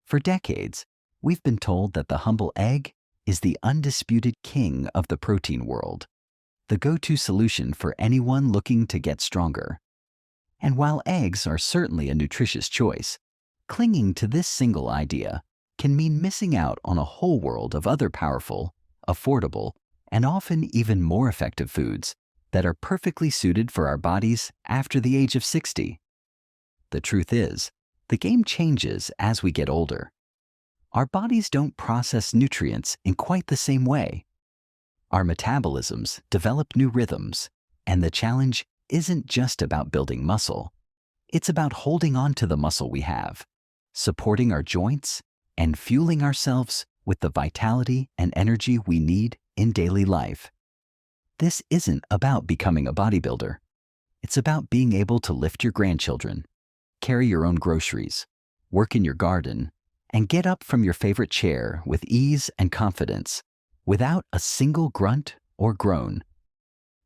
For decades, we've been told that the humble egg is the undisputed king of the protein world, the go-to solution for anyone looking to get stronger. And while eggs are certainly a nutritious choice, clinging to this single idea can mean missing out on a whole world of other powerful, affordable, and often even more effective foods that are perfectly suited for our bodies after the age of 60. The truth is, the game changes as we get older. Our bodies don't process nutrients in quite the same way. Our metabolisms develop new rhythms, and the challenge isn't just about building muscle. It's about holding on to the muscle we have, supporting our joints, and fueling ourselves with the vitality and energy we need in daily life. This isn't about becoming a bodybuilder. It's about being able to lift your grandchildren, carry your own groceries, work in your garden, and get up from your favorite chair with ease and confidence without a single grunt or groan.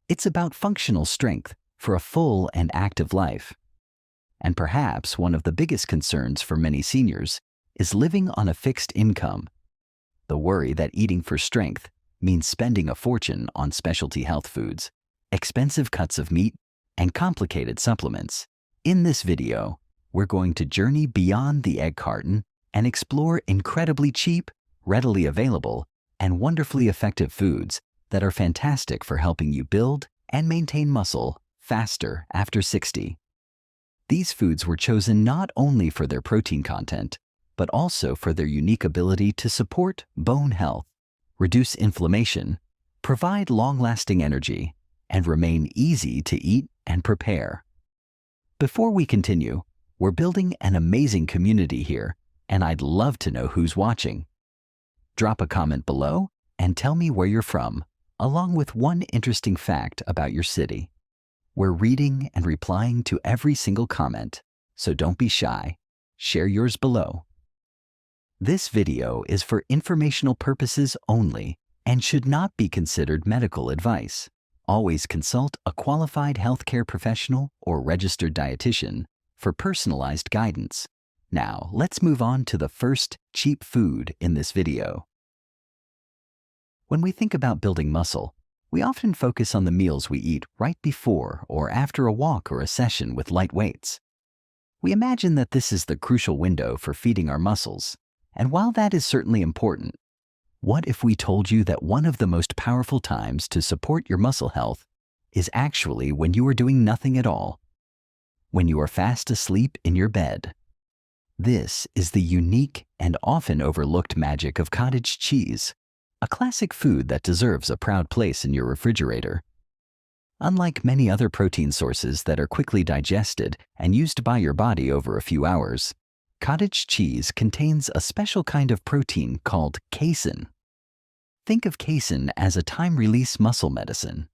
It's about functional strength for a full and active life. And perhaps one of the biggest concerns for many seniors is living on a fixed income. The worry that eating for strength means spending a fortune on specialty health foods, expensive cuts of meat, and complicated supplements. In this video, we're going to journey beyond the egg carton and explore incredibly cheap, readily available, and wonderfully effective foods that are fantastic for helping you build and maintain muscle faster after 60. These foods were chosen not only for their protein content, but also for their unique ability to support bone health, reduce inflammation, provide long-lasting energy, and remain easy to eat and prepare. Before we continue, we're building an amazing community here, and I'd love to know who's watching. Drop a comment below and tell me where you're from, along with one interesting fact about your city. We're reading and replying to every single comment, so don't be shy. Share yours below. This video is for informational purposes only and should not be considered medical advice. Always consult a qualified healthcare professional or registered dietitian for personalized guidance. Now, let's move on to the first cheap food in this video. When we think about building muscle, we often focus on the meals we eat right before or after a walk or a session with light weights. We imagine that this is the crucial window for feeding our muscles, and while that is certainly important, what if we told you that one of the most powerful times to support your muscle health is actually when you are doing nothing at all, when you are fast asleep in your bed? This is the unique and often overlooked magic of cottage cheese, a classic food that deserves a proud place in your refrigerator. Unlike many other protein sources that are quickly digested and used by your body over a few hours, cottage cheese contains a special kind of protein called casein. Think of casein as a time-release muscle medicine.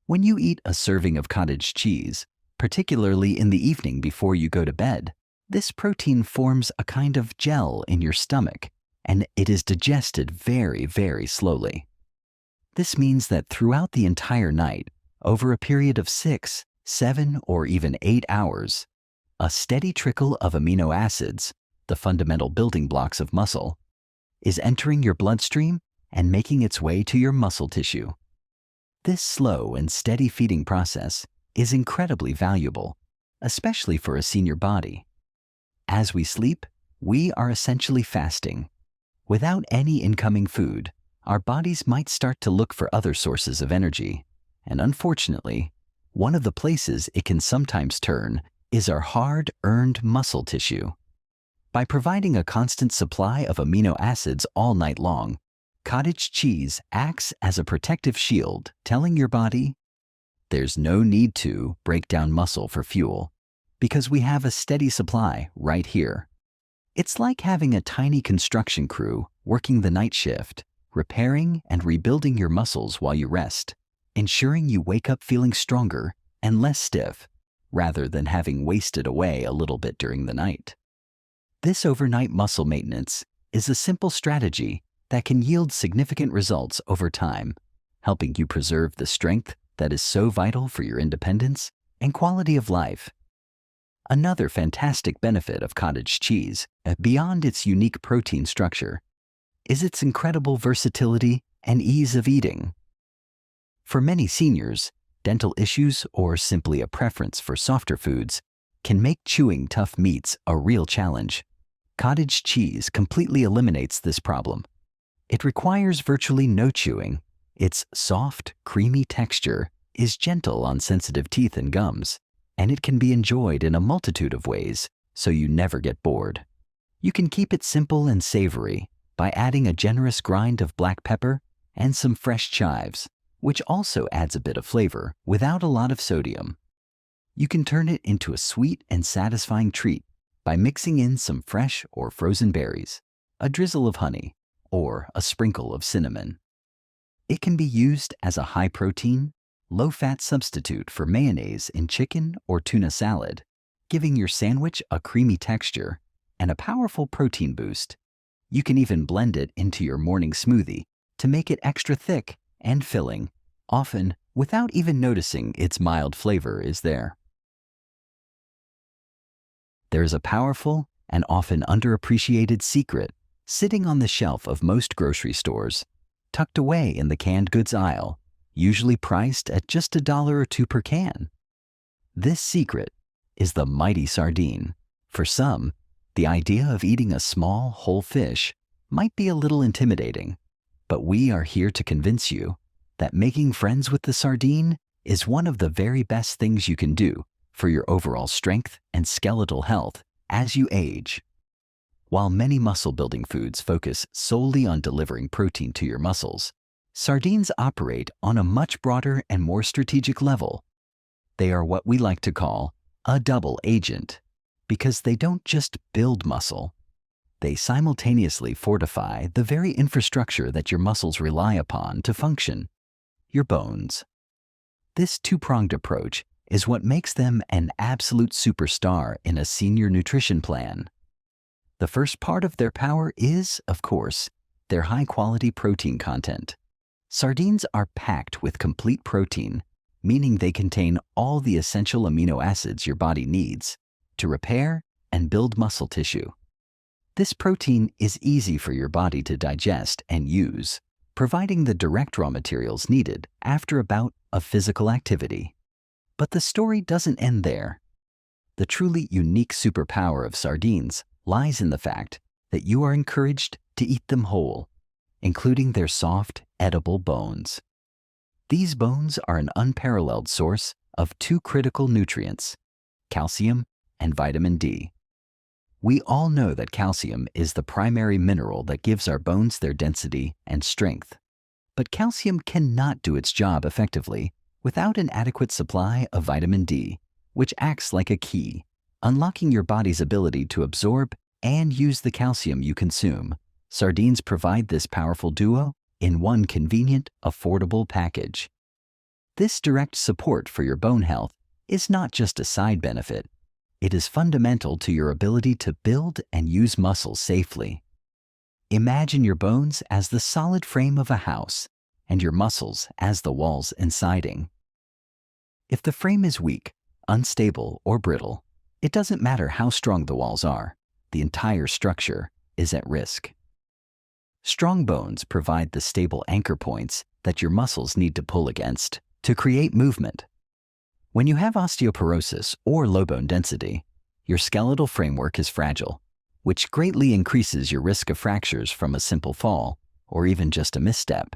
When you eat a serving of cottage cheese, particularly in the evening before you go to bed, this protein forms a kind of gel in your stomach, and it is digested very, very slowly. This means that throughout the entire night, over a period of 6, 7, or even 8 hours, a steady trickle of amino acids, the fundamental building blocks of muscle, is entering your bloodstream and making its way to your muscle tissue. This slow and steady feeding process is incredibly valuable, especially for a senior body. As we sleep, we are essentially fasting. Without any incoming food, our bodies might start to look for other sources of energy, and unfortunately, one of the places it can sometimes turn is our hard-earned muscle tissue. By providing a constant supply of amino acids all night long, cottage cheese acts as a protective shield, telling your body, there's no need to break down muscle for fuel, because we have a steady supply right here. It's like having a tiny construction crew working the night shift, repairing and rebuilding your muscles while you rest, ensuring you wake up feeling stronger and less stiff, rather than having wasted away a little bit during the night. This overnight muscle maintenance is a simple strategy that can yield significant results over time, helping you preserve the strength that is so vital for your independence and quality of life. Another fantastic benefit of cottage cheese, beyond its unique protein structure, is its incredible versatility and ease of eating. For many seniors, dental issues or simply a preference for softer foods can make chewing tough meats a real challenge. Cottage cheese completely eliminates this problem. It requires virtually no chewing. Its soft, creamy texture is gentle on sensitive teeth and gums, and it can be enjoyed in a multitude of ways, so you never get bored. You can keep it simple and savory by adding a generous grind of black pepper and some fresh chives, which also adds a bit of flavor without a lot of sodium. You can turn it into a sweet and satisfying treat by mixing in some fresh or frozen berries, a drizzle of honey, or a sprinkle of cinnamon. It can be used as a high-protein, low-fat substitute for mayonnaise in chicken or tuna salad, giving your sandwich a creamy texture and a powerful protein boost. You can even blend it into your morning smoothie to make it extra thick and filling, often without even noticing its mild flavor is there. There is a powerful and often underappreciated secret sitting on the shelf of most grocery stores, tucked away in the canned goods aisle, usually priced at just $1 or $2 per can. This secret is the mighty sardine. For some, the idea of eating a small, whole fish might be a little intimidating, but we are here to convince you that making friends with the sardine is one of the very best things you can do for your overall strength and skeletal health as you age. While many muscle-building foods focus solely on delivering protein to your muscles, sardines operate on a much broader and more strategic level. They are what we like to call a double agent, because they don't just build muscle, they simultaneously fortify the very infrastructure that your muscles rely upon to function, your bones. This two-pronged approach is what makes them an absolute superstar in a senior nutrition plan. The first part of their power is, of course, their high-quality protein content. Sardines are packed with complete protein, meaning they contain all the essential amino acids your body needs to repair and build muscle tissue. This protein is easy for your body to digest and use, providing the direct raw materials needed after a bout of physical activity. But the story doesn't end there. The truly unique superpower of sardines lies in the fact that you are encouraged to eat them whole, including their soft, edible bones. These bones are an unparalleled source of two critical nutrients, calcium and vitamin D. We all know that calcium is the primary mineral that gives our bones their density and strength. But calcium cannot do its job effectively without an adequate supply of vitamin D, which acts like a key, unlocking your body's ability to absorb and use the calcium you consume. Sardines provide this powerful duo in one convenient, affordable package. This direct support for your bone health is not just a side benefit. It is fundamental to your ability to build and use muscles safely. Imagine your bones as the solid frame of a house and your muscles as the walls and siding. If the frame is weak, unstable, or brittle, it doesn't matter how strong the walls are, the entire structure is at risk. Strong bones provide the stable anchor points that your muscles need to pull against to create movement. When you have osteoporosis or low bone density, your skeletal framework is fragile, which greatly increases your risk of fractures from a simple fall or even just a misstep.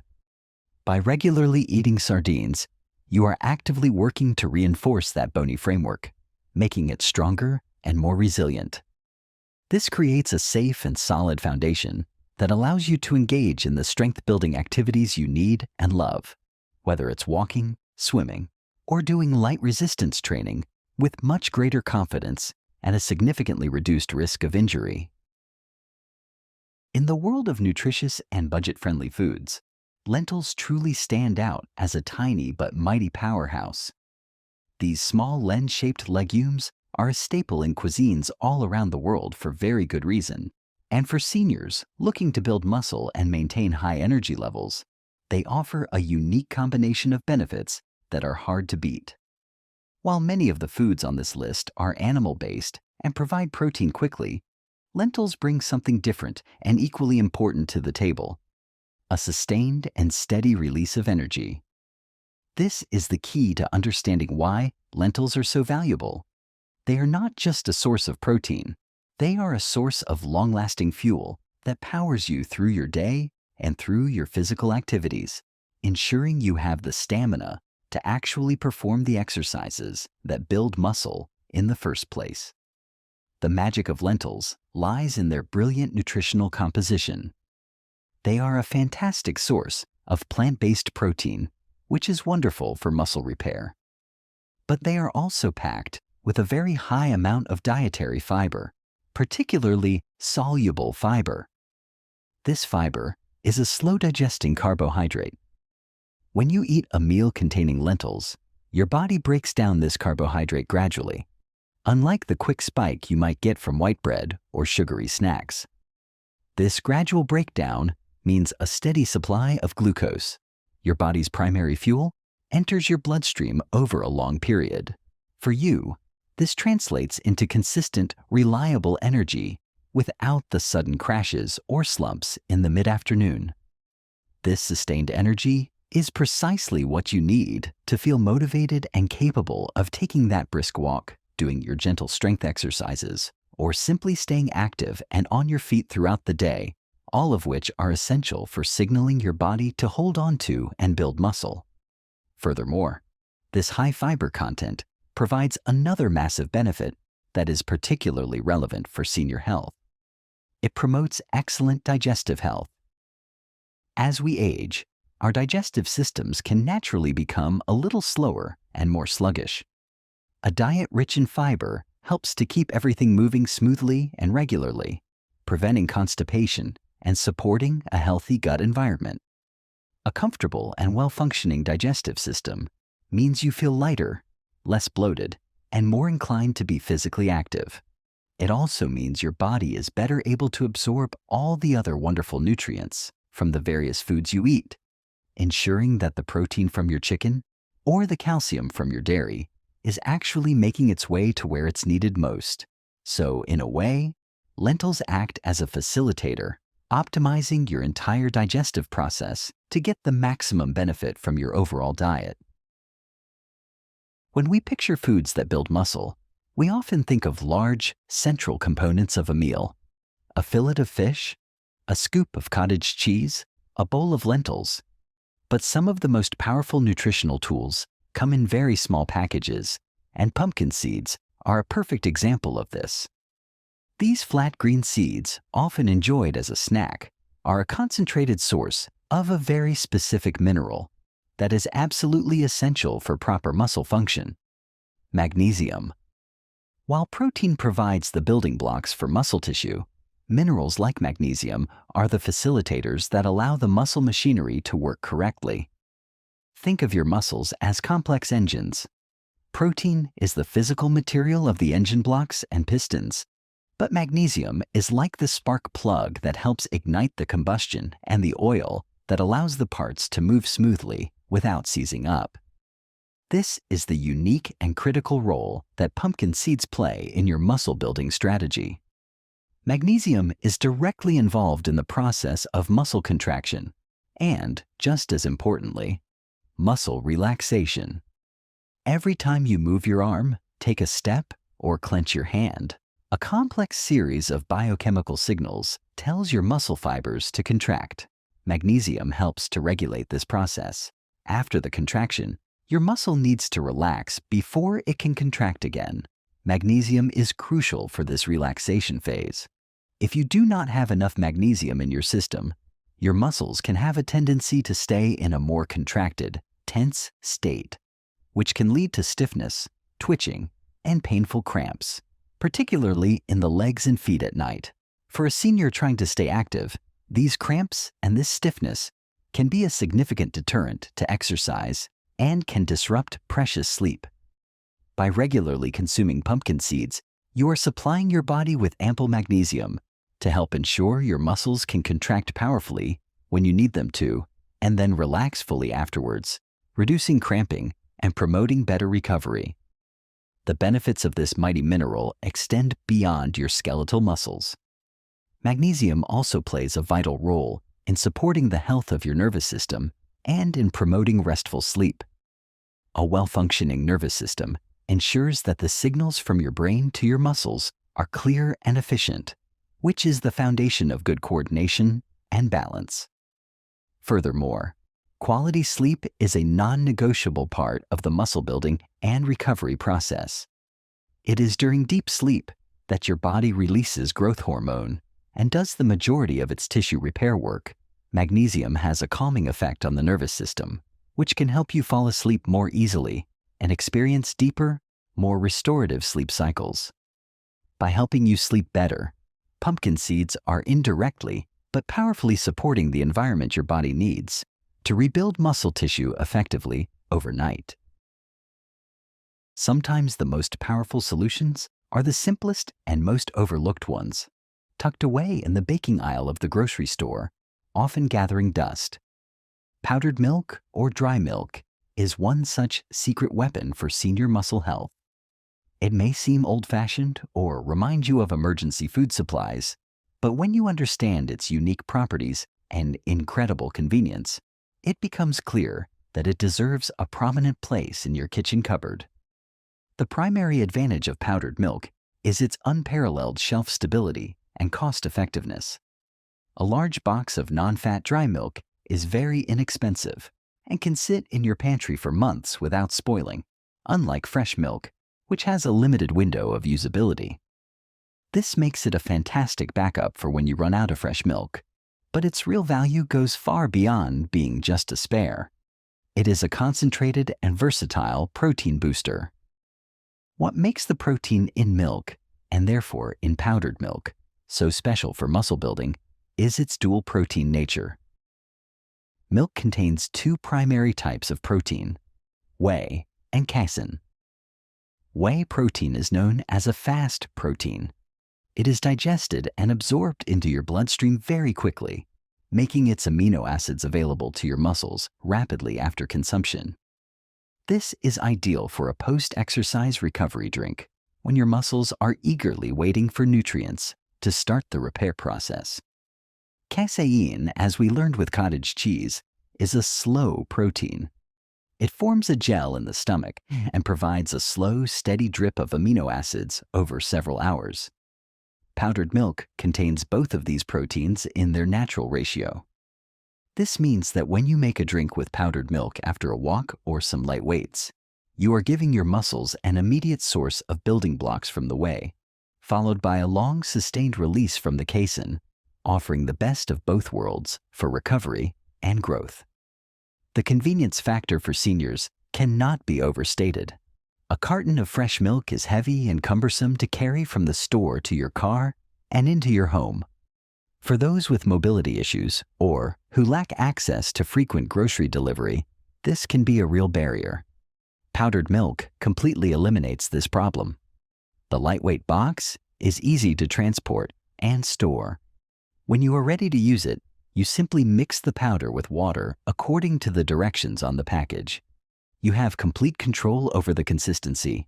By regularly eating sardines, you are actively working to reinforce that bony framework, making it stronger and more resilient. This creates a safe and solid foundation that allows you to engage in the strength-building activities you need and love, whether it's walking, swimming, or doing light resistance training with much greater confidence and a significantly reduced risk of injury. In the world of nutritious and budget-friendly foods, lentils truly stand out as a tiny but mighty powerhouse. These small lens-shaped legumes are a staple in cuisines all around the world for very good reason. And for seniors looking to build muscle and maintain high energy levels, they offer a unique combination of benefits that are hard to beat. While many of the foods on this list are animal-based and provide protein quickly, lentils bring something different and equally important to the table: a sustained and steady release of energy. This is the key to understanding why lentils are so valuable. They are not just a source of protein, they are a source of long-lasting fuel that powers you through your day and through your physical activities, ensuring you have the stamina to actually perform the exercises that build muscle in the first place. The magic of lentils lies in their brilliant nutritional composition. They are a fantastic source of plant-based protein, which is wonderful for muscle repair. But they are also packed with a very high amount of dietary fiber, particularly soluble fiber. This fiber is a slow-digesting carbohydrate. When you eat a meal containing lentils, your body breaks down this carbohydrate gradually, unlike the quick spike you might get from white bread or sugary snacks. This gradual breakdown means a steady supply of glucose, your body's primary fuel, enters your bloodstream over a long period. For you, this translates into consistent, reliable energy without the sudden crashes or slumps in the mid-afternoon. This sustained energy is precisely what you need to feel motivated and capable of taking that brisk walk, doing your gentle strength exercises, or simply staying active and on your feet throughout the day, all of which are essential for signaling your body to hold on to and build muscle. Furthermore, this high fiber content provides another massive benefit that is particularly relevant for senior health. It promotes excellent digestive health. As we age, our digestive systems can naturally become a little slower and more sluggish. A diet rich in fiber helps to keep everything moving smoothly and regularly, preventing constipation and supporting a healthy gut environment. A comfortable and well-functioning digestive system means you feel lighter, less bloated, and more inclined to be physically active. It also means your body is better able to absorb all the other wonderful nutrients from the various foods you eat, ensuring that the protein from your chicken or the calcium from your dairy is actually making its way to where it's needed most. So, in a way, lentils act as a facilitator, optimizing your entire digestive process to get the maximum benefit from your overall diet. When we picture foods that build muscle, we often think of large, central components of a meal: a fillet of fish, a scoop of cottage cheese, a bowl of lentils. But some of the most powerful nutritional tools come in very small packages, and pumpkin seeds are a perfect example of this. These flat green seeds, often enjoyed as a snack, are a concentrated source of a very specific mineral that is absolutely essential for proper muscle function: magnesium. While protein provides the building blocks for muscle tissue, minerals like magnesium are the facilitators that allow the muscle machinery to work correctly. Think of your muscles as complex engines. Protein is the physical material of the engine blocks and pistons, but magnesium is like the spark plug that helps ignite the combustion and the oil that allows the parts to move smoothly without seizing up. This is the unique and critical role that pumpkin seeds play in your muscle building strategy. Magnesium is directly involved in the process of muscle contraction and, just as importantly, muscle relaxation. Every time you move your arm, take a step, or clench your hand, a complex series of biochemical signals tells your muscle fibers to contract. Magnesium helps to regulate this process. After the contraction, your muscle needs to relax before it can contract again. Magnesium is crucial for this relaxation phase. If you do not have enough magnesium in your system, your muscles can have a tendency to stay in a more contracted, tense state, which can lead to stiffness, twitching, and painful cramps, particularly in the legs and feet at night. For a senior trying to stay active, these cramps and this stiffness can be a significant deterrent to exercise and can disrupt precious sleep. By regularly consuming pumpkin seeds, you are supplying your body with ample magnesium to help ensure your muscles can contract powerfully when you need them to, and then relax fully afterwards, reducing cramping and promoting better recovery. The benefits of this mighty mineral extend beyond your skeletal muscles. Magnesium also plays a vital role in supporting the health of your nervous system and in promoting restful sleep. A well-functioning nervous system ensures that the signals from your brain to your muscles are clear and efficient, which is the foundation of good coordination and balance. Furthermore, quality sleep is a non-negotiable part of the muscle building and recovery process. It is during deep sleep that your body releases growth hormone and does the majority of its tissue repair work. Magnesium has a calming effect on the nervous system, which can help you fall asleep more easily and experience deeper, more restorative sleep cycles. By helping you sleep better, pumpkin seeds are indirectly but powerfully supporting the environment your body needs to rebuild muscle tissue effectively overnight. Sometimes the most powerful solutions are the simplest and most overlooked ones, tucked away in the baking aisle of the grocery store, often gathering dust. Powdered milk or dry milk is one such secret weapon for senior muscle health. It may seem old-fashioned or remind you of emergency food supplies, but when you understand its unique properties and incredible convenience, it becomes clear that it deserves a prominent place in your kitchen cupboard. The primary advantage of powdered milk is its unparalleled shelf stability and cost-effectiveness. A large box of non-fat dry milk is very inexpensive and can sit in your pantry for months without spoiling, unlike fresh milk, which has a limited window of usability. This makes it a fantastic backup for when you run out of fresh milk, but its real value goes far beyond being just a spare. It is a concentrated and versatile protein booster. What makes the protein in milk, and therefore in powdered milk, so special for muscle building is its dual protein nature. Milk contains two primary types of protein, whey and casein. Whey protein is known as a fast protein. It is digested and absorbed into your bloodstream very quickly, making its amino acids available to your muscles rapidly after consumption. This is ideal for a post-exercise recovery drink when your muscles are eagerly waiting for nutrients to start the repair process. Casein, as we learned with cottage cheese, is a slow protein. It forms a gel in the stomach and provides a slow, steady drip of amino acids over several hours. Powdered milk contains both of these proteins in their natural ratio. This means that when you make a drink with powdered milk after a walk or some light weights, you are giving your muscles an immediate source of building blocks from the whey, followed by a long, sustained release from the casein, offering the best of both worlds for recovery and growth. The convenience factor for seniors cannot be overstated. A carton of fresh milk is heavy and cumbersome to carry from the store to your car and into your home. For those with mobility issues or who lack access to frequent grocery delivery, this can be a real barrier. Powdered milk completely eliminates this problem. The lightweight box is easy to transport and store. When you are ready to use it, you simply mix the powder with water according to the directions on the package. You have complete control over the consistency.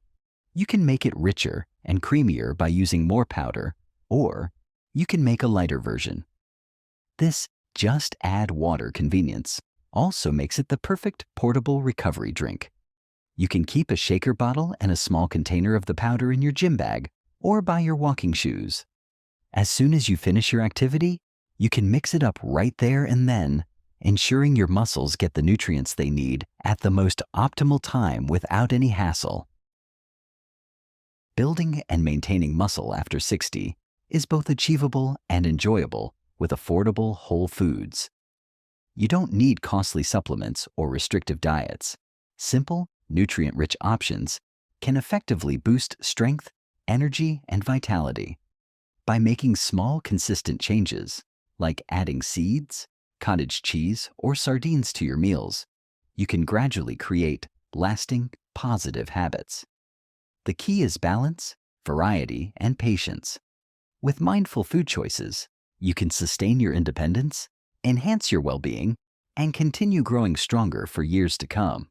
You can make it richer and creamier by using more powder, or you can make a lighter version. This just add water convenience also makes it the perfect portable recovery drink. You can keep a shaker bottle and a small container of the powder in your gym bag or by your walking shoes. As soon as you finish your activity, you can mix it up right there and then, ensuring your muscles get the nutrients they need at the most optimal time without any hassle. Building and maintaining muscle after 60 is both achievable and enjoyable with affordable whole foods. You don't need costly supplements or restrictive diets. Simple, nutrient-rich options can effectively boost strength, energy, and vitality. By making small, consistent changes, like adding seeds, cottage cheese, or sardines to your meals, you can gradually create lasting, positive habits. The key is balance, variety, and patience. With mindful food choices, you can sustain your independence, enhance your well-being, and continue growing stronger for years to come.